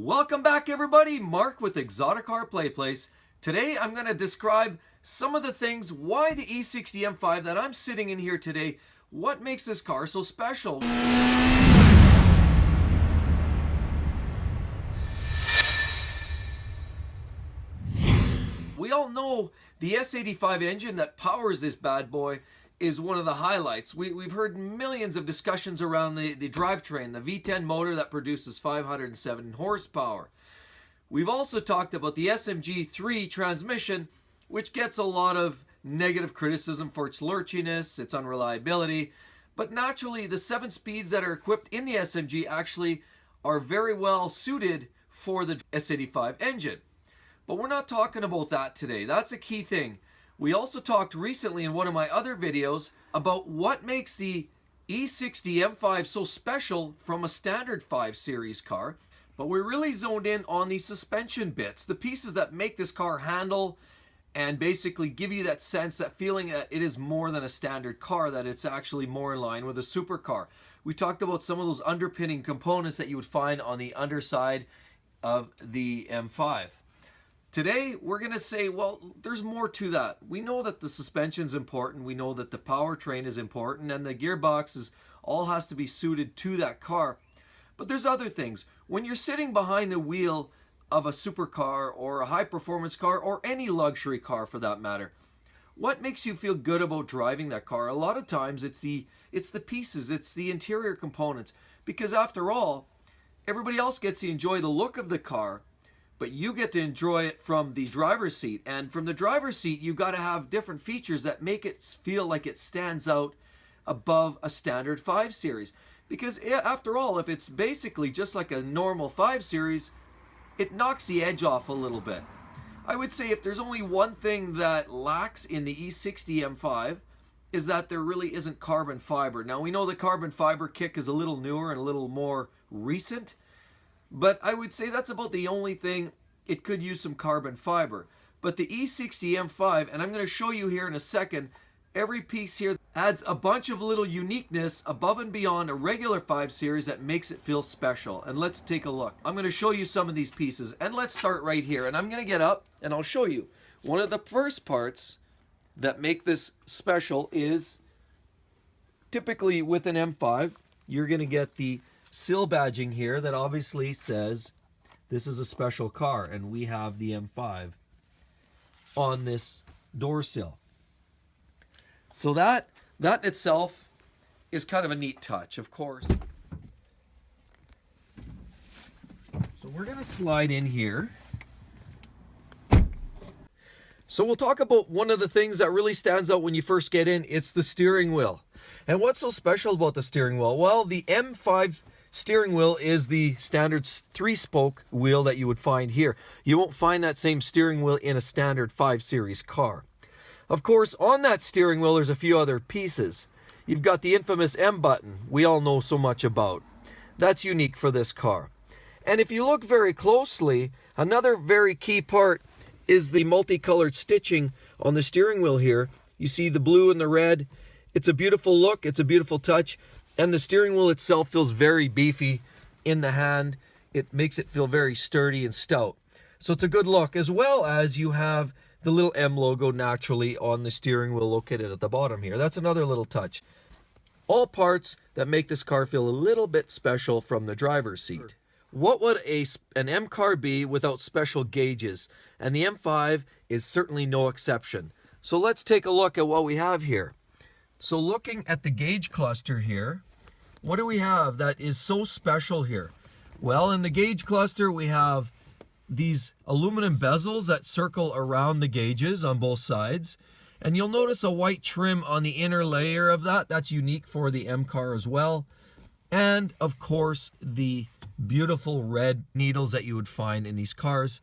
Welcome back everybody, Mark with exoticcarplayplace. Today I'm going to describe some of the things why the E60 M5 that I'm sitting in here today, what makes this car so special. We all know the S85 engine that powers this bad boy is one of the highlights. We've heard millions of discussions around the drivetrain, the V10 motor that produces 507 horsepower. We've also talked about the SMG3 transmission, which gets a lot of negative criticism for its lurchiness, its unreliability, but naturally the 7 speeds that are equipped in the SMG actually are very well suited for the S85 engine. But we're not talking about that today. That's a key thing. We also talked recently in one of my other videos about what makes the E60 M5 so special from a standard 5 Series car. But we're really zoned in on the suspension bits, the pieces that make this car handle and basically give you that sense, that feeling that it is more than a standard car, that it's actually more in line with a supercar. We talked about some of those underpinning components that you would find on the underside of the M5. Today, we're going to say, well, there's more to that. We know that the suspension's important. We know that the powertrain is important. And the gearbox all has to be suited to that car. But there's other things. When you're sitting behind the wheel of a supercar or a high-performance car or any luxury car for that matter, what makes you feel good about driving that car? A lot of times, it's the pieces. It's the interior components. Because after all, everybody else gets to enjoy the look of the car, but you get to enjoy it from the driver's seat. And from the driver's seat, you've got to have different features that make it feel like it stands out above a standard 5 Series. Because after all, if it's basically just like a normal 5 Series, it knocks the edge off a little bit. I would say if there's only one thing that lacks in the E60 M5, is that there really isn't carbon fiber. Now we know the carbon fiber kick is a little newer and a little more recent, but I would say that's about the only thing. It could use some carbon fiber. But the E60 M5, and I'm going to show you here in a second, every piece here adds a bunch of little uniqueness above and beyond a regular 5 Series that makes it feel special. And let's take a look. I'm going to show you some of these pieces. And let's start right here. And I'm going to get up and I'll show you. One of the first parts that make this special is typically with an M5, you're going to get the sill badging here that obviously says this is a special car, and we have the M5 on this door sill. So that itself is kind of a neat touch, of course. So we're going to slide in here. So we'll talk about one of the things that really stands out when you first get in. It's the steering wheel. And what's so special about the steering wheel? Well, the M5 steering wheel is the standard 3-spoke wheel that you would find here. You won't find that same steering wheel in a standard 5 Series car. Of course, on that steering wheel, there's a few other pieces. You've got the infamous M button we all know so much about. That's unique for this car. And if you look very closely, another very key part is the multicolored stitching on the steering wheel here. You see the blue and the red. It's a beautiful look. It's a beautiful touch. And the steering wheel itself feels very beefy in the hand. It makes it feel very sturdy and stout. So it's a good look, as well as you have the little M logo naturally on the steering wheel located at the bottom here. That's another little touch. All parts that make this car feel a little bit special from the driver's seat. What would an M car be without special gauges? And the M5 is certainly no exception. So let's take a look at what we have here. So looking at the gauge cluster here, what do we have that is so special here? Well, in the gauge cluster, we have these aluminum bezels that circle around the gauges on both sides. And you'll notice a white trim on the inner layer of that. That's unique for the M car as well. And of course, the beautiful red needles that you would find in these cars.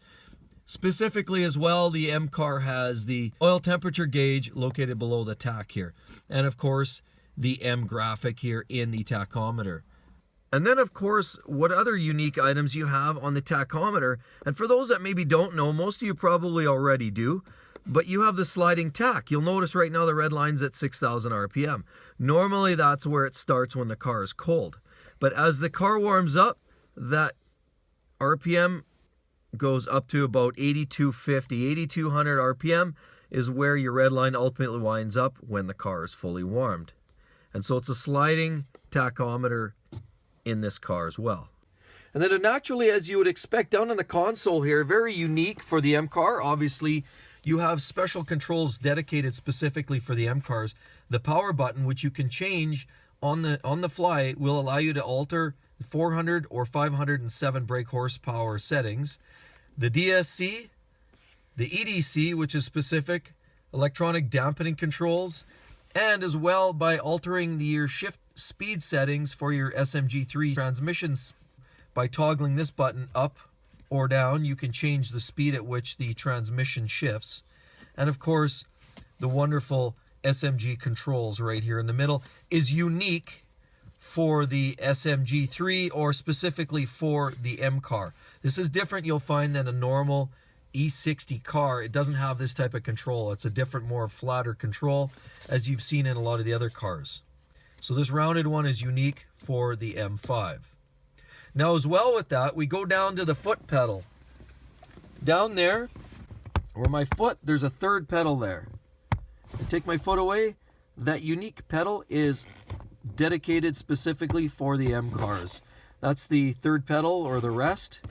Specifically as well, the M car has the oil temperature gauge located below the tach here. And of course, the M graphic here in the tachometer. And then of course, what other unique items you have on the tachometer. And for those that maybe don't know, most of you probably already do, but you have the sliding tach. You'll notice right now the red line's at 6,000 RPM. Normally that's where it starts when the car is cold. But as the car warms up, that RPM goes up to about 8250. 8200 RPM is where your red line ultimately winds up when the car is fully warmed. And so it's a sliding tachometer in this car as well. And then naturally, as you would expect, down in the console here, very unique for the M car. Obviously, you have special controls dedicated specifically for the M cars. The power button, which you can change on the fly, will allow you to alter 400 or 507 brake horsepower settings. The DSC, the EDC, which is specific, electronic dampening controls, and as well by altering your shift speed settings for your SMG3 transmissions. By toggling this button up or down, you can change the speed at which the transmission shifts. And of course, the wonderful SMG controls right here in the middle is unique for the SMG3 or specifically for the M car. This is different, you'll find, than a normal E60 car. It doesn't have this type of control. It's a different, more flatter control, as you've seen in a lot of the other cars. So this rounded one is unique for the M5. Now as well with that, we go down to the foot pedal. Down there, where my foot, there's a third pedal there. I take my foot away, that unique pedal is dedicated specifically for the M cars. That's the third pedal or the rest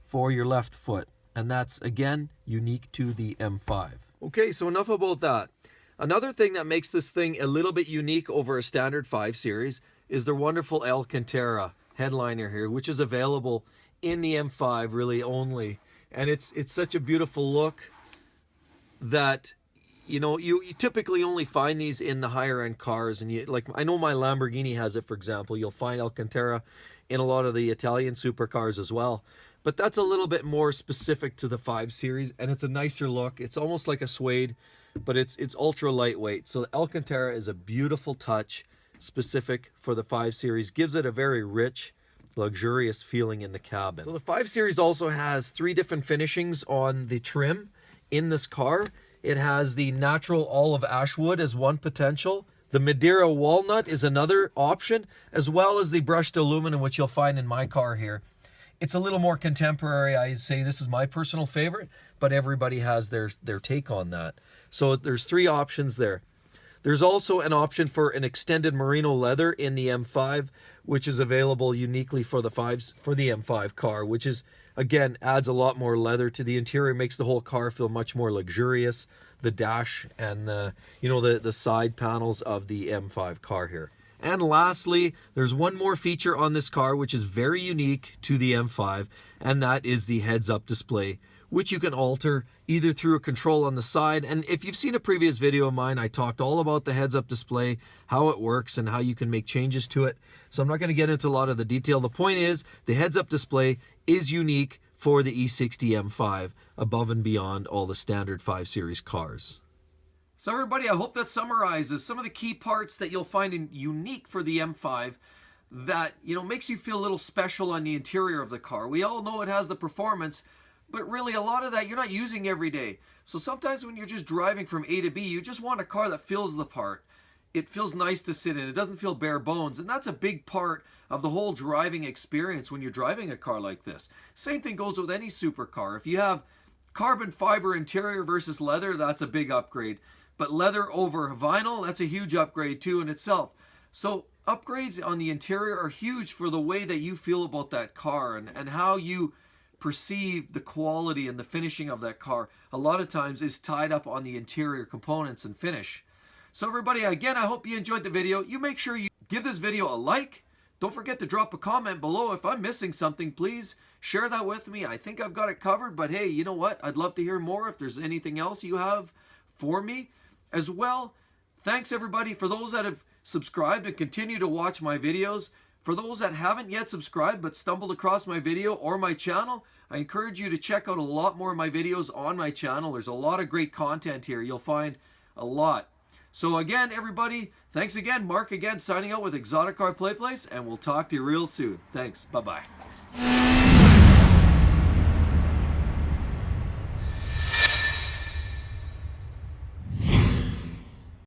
for your left foot. And that's, again, unique to the M5. Okay, so enough about that. Another thing that makes this thing a little bit unique over a standard 5 Series is the wonderful Alcantara headliner here, which is available in the M5 really only. And it's such a beautiful look that, you know, you typically only find these in the higher end cars. And like, I know my Lamborghini has it, for example. You'll find Alcantara in a lot of the Italian supercars as well. But that's a little bit more specific to the 5 Series, and it's a nicer look. It's almost like a suede, but it's ultra lightweight. So Alcantara is a beautiful touch, specific for the 5 Series. Gives it a very rich, luxurious feeling in the cabin. So the 5 Series also has 3 different finishings on the trim in this car. It has the natural olive ash wood as one potential. The Madeira walnut is another option, as well as the brushed aluminum, which you'll find in my car here. It's a little more contemporary. I say this is my personal favorite, but everybody has their take on that. So there's 3 options there. There's also an option for an extended merino leather in the M5, which is available uniquely for the M5 car, which is, again, adds a lot more leather to the interior, makes the whole car feel much more luxurious. The dash and the side panels of the M5 car here. And lastly, there's one more feature on this car which is very unique to the M5, and that is the heads-up display, which you can alter either through a control on the side. And if you've seen a previous video of mine, I talked all about the heads-up display, how it works, and how you can make changes to it. So I'm not going to get into a lot of the detail. The point is, the heads-up display is unique for the E60 M5, above and beyond all the standard 5 Series cars. So everybody, I hope that summarizes some of the key parts that you'll find unique for the M5 that, makes you feel a little special on the interior of the car. We all know it has the performance, but really a lot of that you're not using every day. So sometimes when you're just driving from A to B, you just want a car that feels the part. It feels nice to sit in. It doesn't feel bare bones. And that's a big part of the whole driving experience when you're driving a car like this. Same thing goes with any supercar. If you have carbon fiber interior versus leather, that's a big upgrade. But leather over vinyl, that's a huge upgrade too in itself. So upgrades on the interior are huge for the way that you feel about that car and how you perceive the quality and the finishing of that car. A lot of times is tied up on the interior components and finish. So everybody, again, I hope you enjoyed the video. You make sure you give this video a like. Don't forget to drop a comment below. If I'm missing something, please share that with me. I think I've got it covered, but hey, you know what? I'd love to hear more if there's anything else you have for me. As well, thanks everybody for those that have subscribed and continue to watch my videos. For those that haven't yet subscribed but stumbled across my video or my channel, I encourage you to check out a lot more of my videos on my channel. There's a lot of great content here. You'll find a lot. So again, everybody, thanks again. Mark again, signing out with Exotic Car Play Place, and we'll talk to you real soon. Thanks. Bye-bye.